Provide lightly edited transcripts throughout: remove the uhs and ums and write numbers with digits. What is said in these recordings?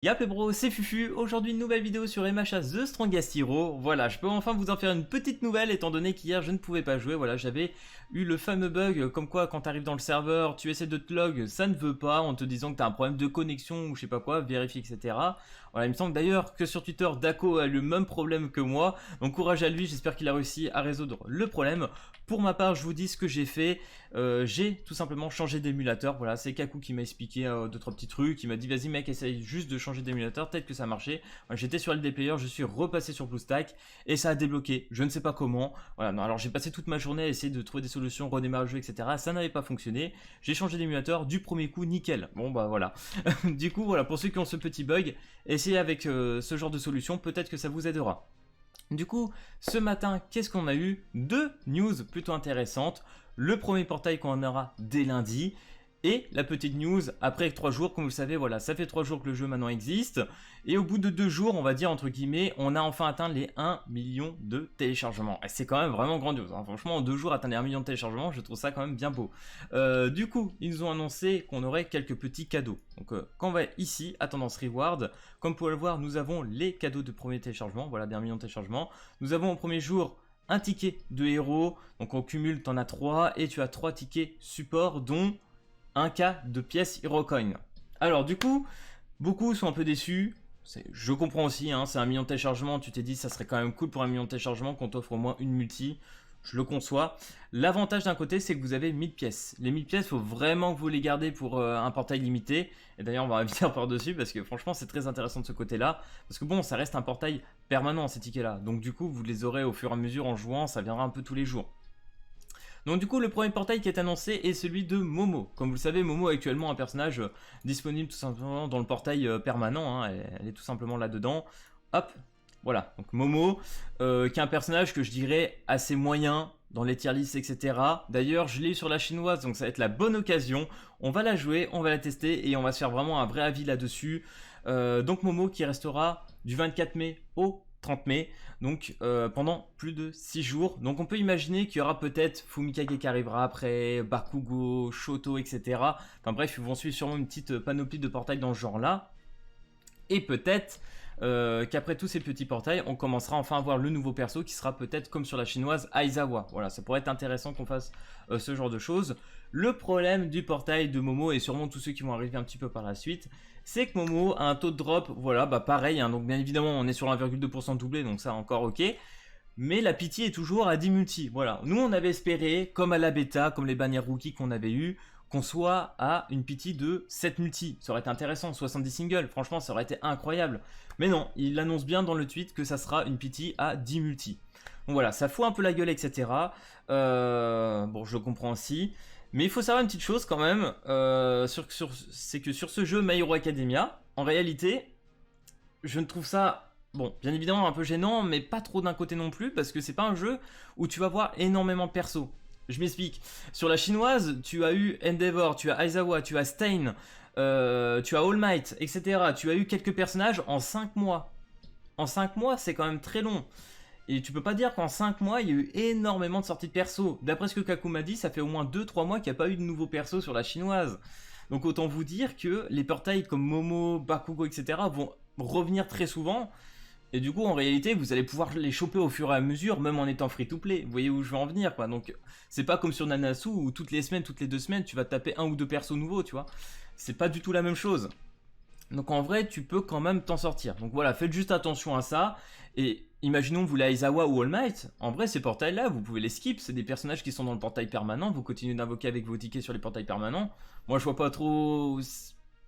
Yap les bros, c'est Fufu, aujourd'hui une nouvelle vidéo sur MHA The Strongest Hero. Voilà, je peux enfin vous en faire une petite nouvelle étant donné qu'hier je ne pouvais pas jouer. Voilà, j'avais eu le fameux bug comme quoi quand tu arrives dans le serveur, tu essaies de te log, ça ne veut pas en te disant que tu as un problème de connexion ou je sais pas quoi, vérifie etc. Voilà, il me semble d'ailleurs que sur Twitter, Dako a le même problème que moi. Donc courage à lui, j'espère qu'il a réussi à résoudre le problème. Pour ma part, je vous dis ce que j'ai fait. J'ai tout simplement changé d'émulateur. Voilà, c'est Kaku qui m'a expliqué 2-3 petits trucs. Il m'a dit vas-y mec, essaye juste de changer d'émulateur, peut-être que ça marchait. Voilà, j'étais sur LD Player, je suis repassé sur BlueStack et ça a débloqué. Je ne sais pas comment. Voilà, non, alors j'ai passé toute ma journée à essayer de trouver des solutions, redémarrer le jeu, etc. Ça n'avait pas fonctionné. J'ai changé d'émulateur du premier coup, nickel. Bon bah voilà. Du coup, voilà, pour ceux qui ont ce petit bug, essayez avec ce genre de solution, peut-être que ça vous aidera. Du coup, ce matin, qu'est-ce qu'on a eu? Deux news plutôt intéressantes. Le premier portail qu'on aura dès lundi. Et la petite news, après 3 jours, comme vous le savez, voilà, ça fait 3 jours que le jeu maintenant existe. Et au bout de 2 jours, on va dire entre guillemets, on a enfin atteint les 1 million de téléchargements. Et c'est quand même vraiment grandiose, hein. Franchement, en 2 jours, atteindre les 1 million de téléchargements, je trouve ça quand même bien beau. Du coup, ils nous ont annoncé qu'on aurait quelques petits cadeaux. Donc quand on va ici, à Tendance Reward, comme vous pouvez le voir, nous avons les cadeaux de premier téléchargement, voilà, des 1 million de téléchargements. Nous avons au premier jour un ticket de héros, donc on cumule, tu en as 3, et tu as 3 tickets support, dont un cas de pièces HeroCoin. Alors du coup, beaucoup sont un peu déçus. Je comprends aussi, hein, c'est 1 million de téléchargements, tu t'es dit ça serait quand même cool pour 1 million de téléchargements qu'on t'offre au moins une multi. Je le conçois. L'avantage d'un côté, c'est que vous avez 1000 pièces. Les 1000 pièces, il faut vraiment que vous les gardez pour un portail limité. Et d'ailleurs, on va revenir par dessus parce que franchement, c'est très intéressant de ce côté-là. Parce que bon, ça reste un portail permanent, ces tickets-là. Donc du coup, vous les aurez au fur et à mesure en jouant, ça viendra un peu tous les jours. Donc du coup, le premier portail qui est annoncé est celui de Momo. Comme vous le savez, Momo est actuellement un personnage disponible tout simplement dans le portail permanent, hein. Elle est tout simplement là-dedans. Hop, voilà. Donc Momo, qui est un personnage que je dirais assez moyen dans les tier lists, etc. D'ailleurs, je l'ai eu sur la chinoise, donc ça va être la bonne occasion. On va la jouer, on va la tester et on va se faire vraiment un vrai avis là-dessus. Donc Momo qui restera du 24 mai au 30 mai, donc pendant plus de 6 jours. Donc on peut imaginer qu'il y aura peut-être Fumikage qui arrivera après, Bakugo, Shoto, etc. Enfin bref, ils vont suivre sûrement une petite panoplie de portails dans ce genre-là. Et peut-être qu'après tous ces petits portails, on commencera enfin à voir le nouveau perso qui sera peut-être comme sur la chinoise Aizawa. Voilà, ça pourrait être intéressant qu'on fasse ce genre de choses. Le problème du portail de Momo et sûrement tous ceux qui vont arriver un petit peu par la suite, c'est que Momo a un taux de drop, voilà, bah pareil, hein, donc bien évidemment on est sur 1,2% doublé, donc ça encore ok. Mais la pitié est toujours à 10 multi, voilà. Nous on avait espéré, comme à la bêta, comme les bannières rookies qu'on avait eu, qu'on soit à une pitié de 7 multi. Ça aurait été intéressant, 70 singles, franchement ça aurait été incroyable. Mais non, il annonce bien dans le tweet que ça sera une pitié à 10 multi. Donc voilà, ça fout un peu la gueule, etc. Bon, je le comprends aussi. Mais il faut savoir une petite chose quand même, c'est que sur ce jeu My Hero Academia, en réalité, je ne trouve ça, bon, bien évidemment un peu gênant, mais pas trop d'un côté non plus, parce que c'est pas un jeu où tu vas voir énormément de persos. Je m'explique. Sur la chinoise, tu as eu Endeavor, tu as Aizawa, tu as Stain, tu as All Might, etc. Tu as eu quelques personnages en 5 mois. En 5 mois, c'est quand même très long. Et tu peux pas dire qu'en 5 mois, il y a eu énormément de sorties de persos. D'après ce que Kaku m'a dit, ça fait au moins 2-3 mois qu'il n'y a pas eu de nouveaux persos sur la chinoise. Donc autant vous dire que les portails comme Momo, Bakugo, etc. vont revenir très souvent. Et du coup, en réalité, vous allez pouvoir les choper au fur et à mesure, même en étant free-to-play. Vous voyez où je veux en venir, quoi. Donc, c'est pas comme sur Nanasu, où toutes les semaines, toutes les 2 semaines, tu vas taper 1 ou 2 persos nouveaux, tu vois. C'est pas du tout la même chose. Donc en vrai, tu peux quand même t'en sortir. Donc voilà, faites juste attention à ça. Et imaginons que vous voulez Aizawa ou All Might. En vrai, ces portails-là, vous pouvez les skip. C'est des personnages qui sont dans le portail permanent. Vous continuez d'invoquer avec vos tickets sur les portails permanents. Moi, je vois pas trop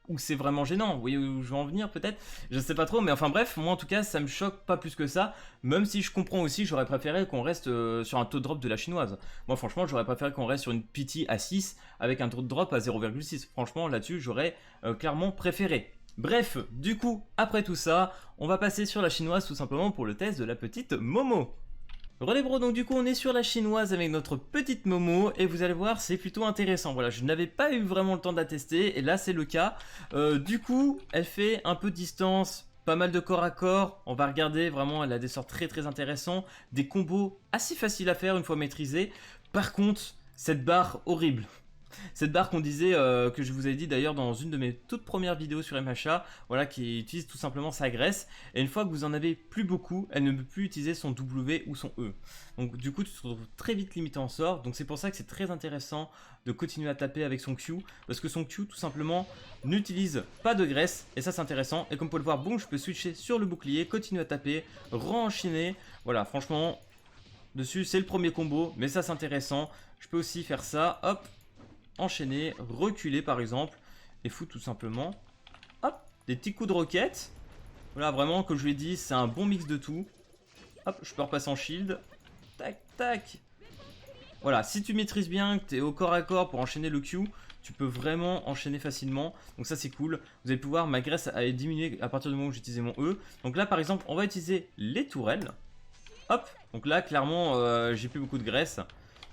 où c'est vraiment gênant. Vous voyez où je veux en venir, peut-être? Je sais pas trop, mais enfin bref, moi en tout cas, ça me choque pas plus que ça. Même si je comprends aussi, j'aurais préféré qu'on reste sur un taux de drop de la chinoise. Moi, franchement, j'aurais préféré qu'on reste sur une PT à 6 avec un taux de drop à 0,6. Franchement, là-dessus, j'aurais clairement préféré. Bref, du coup, après tout ça, on va passer sur la chinoise tout simplement pour le test de la petite Momo. Relais bro, donc du coup on est sur la chinoise avec notre petite Momo et vous allez voir c'est plutôt intéressant. Voilà, je n'avais pas eu vraiment le temps de la tester et là c'est le cas. Du coup, elle fait un peu de distance, pas mal de corps à corps. On va regarder vraiment, elle a des sorts très intéressants, des combos assez faciles à faire une fois maîtrisés. Par contre, cette barre horrible. Cette barre qu'on disait, que je vous avais dit d'ailleurs dans une de mes toutes premières vidéos sur MHA, voilà, qui utilise tout simplement sa graisse. Et une fois que vous en avez plus beaucoup, elle ne peut plus utiliser son W ou son E. Donc du coup, tu te retrouves très vite limité en sort. Donc c'est pour ça que c'est très intéressant de continuer à taper avec son Q. Parce que son Q, tout simplement, n'utilise pas de graisse. Et ça, c'est intéressant. Et comme vous pouvez le voir, boum, je peux switcher sur le bouclier, continuer à taper, re-enchaîner. Voilà, franchement, dessus, c'est le premier combo. Mais ça, c'est intéressant. Je peux aussi faire ça, hop, enchaîner, reculer par exemple, et foutre tout simplement, hop, des petits coups de roquette. Voilà, vraiment, comme je l'ai dit, c'est un bon mix de tout. Hop, je peux repasser en shield. Tac, tac. Voilà, si tu maîtrises bien, que tu es au corps à corps pour enchaîner le Q, tu peux vraiment enchaîner facilement. Donc ça, c'est cool. Vous allez pouvoir, ma graisse a diminué à partir du moment où j'utilisais mon E. Donc là, par exemple, on va utiliser les tourelles. Hop, donc là, clairement, j'ai plus beaucoup de graisse.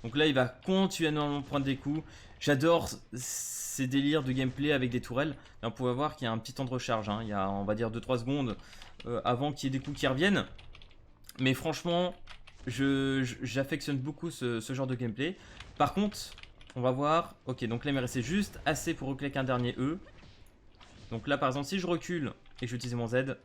Donc là, il va continuellement prendre des coups. J'adore ces délires de gameplay avec des tourelles. Et on peut voir qu'il y a un petit temps de recharge. Hein. Il y a, on va dire, 2-3 secondes avant qu'il y ait des coups qui reviennent. Mais franchement, j'affectionne beaucoup ce genre de gameplay. Par contre, on va voir. Ok, donc là, il me restait juste assez pour recliquer un dernier E. Donc là, par exemple, si je recule et que j'utilise mon Z...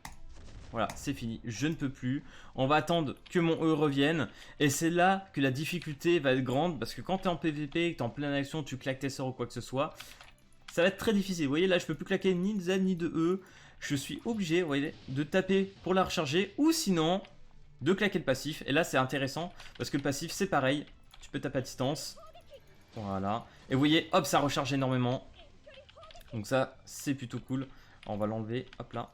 Voilà, c'est fini, je ne peux plus. On va attendre que mon E revienne. Et c'est là que la difficulté va être grande. Parce que quand tu es en PVP, que tu es en pleine action, tu claques tes sorts ou quoi que ce soit, ça va être très difficile. Vous voyez, là, je peux plus claquer ni de Z ni de E. Je suis obligé, vous voyez, de taper pour la recharger. Ou sinon, de claquer le passif. Et là, c'est intéressant. Parce que le passif, c'est pareil. Tu peux taper à distance. Voilà. Et vous voyez, hop, ça recharge énormément. Donc ça, c'est plutôt cool. On va l'enlever, hop là.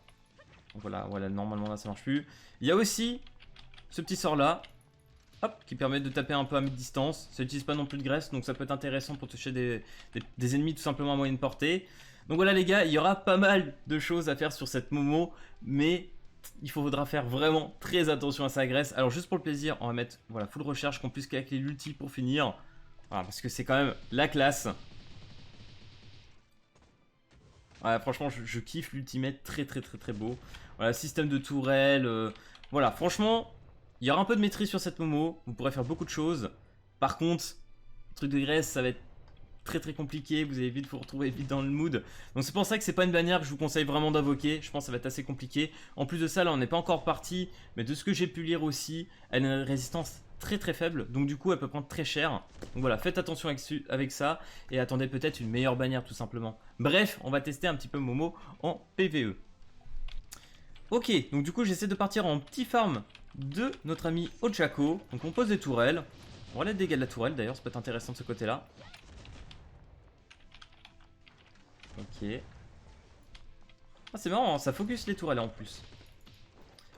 Voilà, normalement là ça marche plus. Il y a aussi ce petit sort là, hop, qui permet de taper un peu à mi-distance. Ça n'utilise pas non plus de graisse, donc ça peut être intéressant pour toucher des ennemis tout simplement à moyenne portée. Donc voilà les gars, il y aura pas mal de choses à faire sur cette Momo, mais il faudra faire vraiment très attention à sa graisse. Alors juste pour le plaisir, on va mettre voilà, full recherche, qu'on puisse claquer l'ulti pour finir. Voilà, parce que c'est quand même la classe. Ouais, franchement, je kiffe l'ultimate, très beau. Voilà, système de tourelle. Voilà, franchement, il y aura un peu de maîtrise sur cette Momo. Vous pourrez faire beaucoup de choses. Par contre, le truc de graisse, ça va être très compliqué. Vous allez vite vous retrouver vite dans le mood. Donc c'est pour ça que c'est pas une bannière que je vous conseille vraiment d'invoquer. Je pense que ça va être assez compliqué. En plus de ça, là, on n'est pas encore parti. Mais de ce que j'ai pu lire aussi, elle a une résistance très faible, donc du coup elle peut prendre très cher. Donc voilà, faites attention avec ça et attendez peut-être une meilleure bannière tout simplement. Bref, on va tester un petit peu Momo en PvE. Ok, donc du coup j'essaie de partir en petit farm de notre ami Ochako. Donc on pose des tourelles. On va les dégâts de la tourelle d'ailleurs, ça peut être intéressant de ce côté là. Ok. Ah c'est marrant, hein, ça focus les tourelles en plus.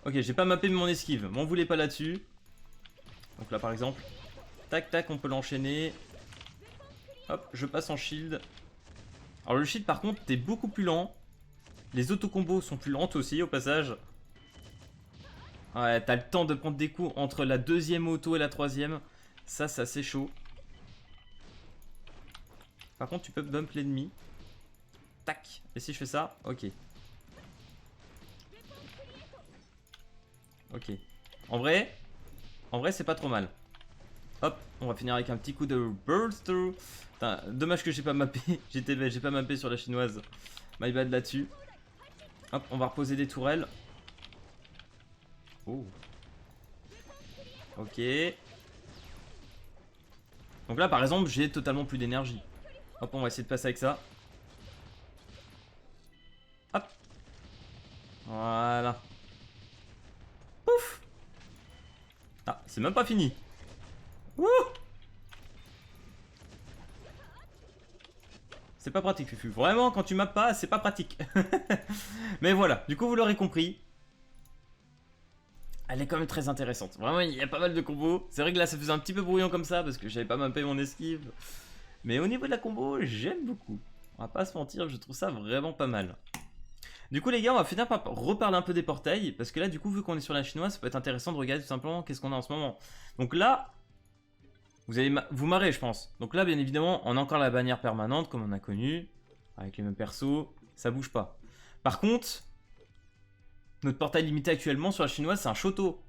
Ok, j'ai pas mappé mon esquive, m'en voulez pas là-dessus. Donc là par exemple, tac tac, on peut l'enchaîner. Hop, je passe en shield. Alors le shield par contre, t'es beaucoup plus lent. Les auto-combos sont plus lentes aussi au passage. Ouais, t'as le temps de prendre des coups entre la deuxième auto et la troisième. Ça, c'est assez chaud. Par contre, tu peux bump l'ennemi. Tac. Et si je fais ça, ok. Ok. En vrai, c'est pas trop mal. Hop, on va finir avec un petit coup de burst. Putain, dommage que j'ai pas mappé. J'ai pas mappé sur la chinoise. My bad là-dessus. Hop, on va reposer des tourelles. Oh. Ok. Donc là, par exemple, j'ai totalement plus d'énergie. Hop, on va essayer de passer avec ça. Hop. Voilà. Pouf. Ah, c'est même pas fini. Wouh. C'est pas pratique, Fufu. Vraiment, quand tu mappes pas, c'est pas pratique. Mais voilà, du coup, vous l'aurez compris. Elle est quand même très intéressante. Vraiment, il y a pas mal de combos. C'est vrai que là, ça faisait un petit peu brouillon comme ça parce que j'avais pas mappé mon esquive. Mais au niveau de la combo, j'aime beaucoup. On va pas se mentir, je trouve ça vraiment pas mal. Du coup, les gars, on va finir par reparler un peu des portails. Parce que là, du coup, vu qu'on est sur la chinoise, ça peut être intéressant de regarder tout simplement qu'est-ce qu'on a en ce moment. Donc là, vous allez vous marrer, je pense. Donc là, bien évidemment, on a encore la bannière permanente, comme on a connu. Avec les mêmes persos, ça bouge pas. Par contre, notre portail limité actuellement sur la chinoise, c'est un Shoto.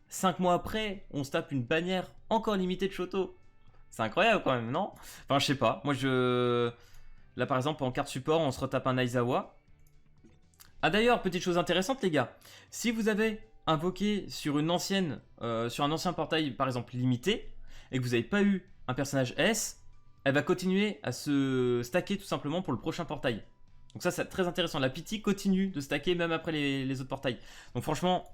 5 mois après, on se tape une bannière encore limitée de Shoto. C'est incroyable quand même, non? Enfin, je sais pas. Moi, je... Là, par exemple, en carte support, on se retape un Aizawa. Ah d'ailleurs, petite chose intéressante, les gars. Si vous avez invoqué sur une ancienne, sur un ancien portail, par exemple, limité, et que vous n'avez pas eu un personnage S, elle va continuer à se stacker tout simplement pour le prochain portail. Donc ça, c'est très intéressant. La pity continue de stacker même après les autres portails. Donc franchement,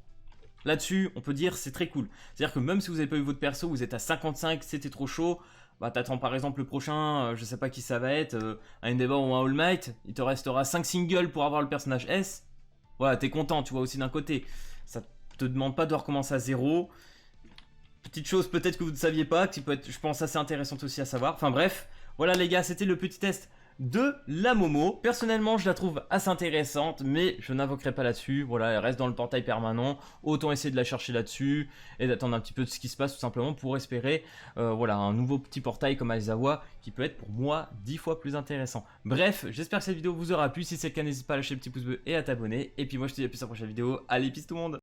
là-dessus, on peut dire c'est très cool. C'est-à-dire que même si vous n'avez pas eu votre perso, vous êtes à 55, c'était trop chaud, bah t'attends par exemple le prochain, je sais pas qui ça va être, un Endeavor ou un All Might, il te restera 5 singles pour avoir le personnage S. Voilà, t'es content, tu vois aussi d'un côté. Ça te demande pas de recommencer à zéro. Petite chose peut-être que vous ne saviez pas, qui peut être, je pense, assez intéressante aussi à savoir. Enfin bref, voilà les gars, c'était le petit test de la Momo. Personnellement, je la trouve assez intéressante, mais je n'invoquerai pas là-dessus. Voilà, elle reste dans le portail permanent. Autant essayer de la chercher là-dessus et d'attendre un petit peu de ce qui se passe tout simplement pour espérer voilà, un nouveau petit portail comme Aizawa qui peut être pour moi 10 fois plus intéressant. Bref, j'espère que cette vidéo vous aura plu. Si c'est le cas, n'hésite pas à lâcher le petit pouce bleu et à t'abonner. Et puis moi, je te dis à plus à la prochaine vidéo. Allez, peace tout le monde!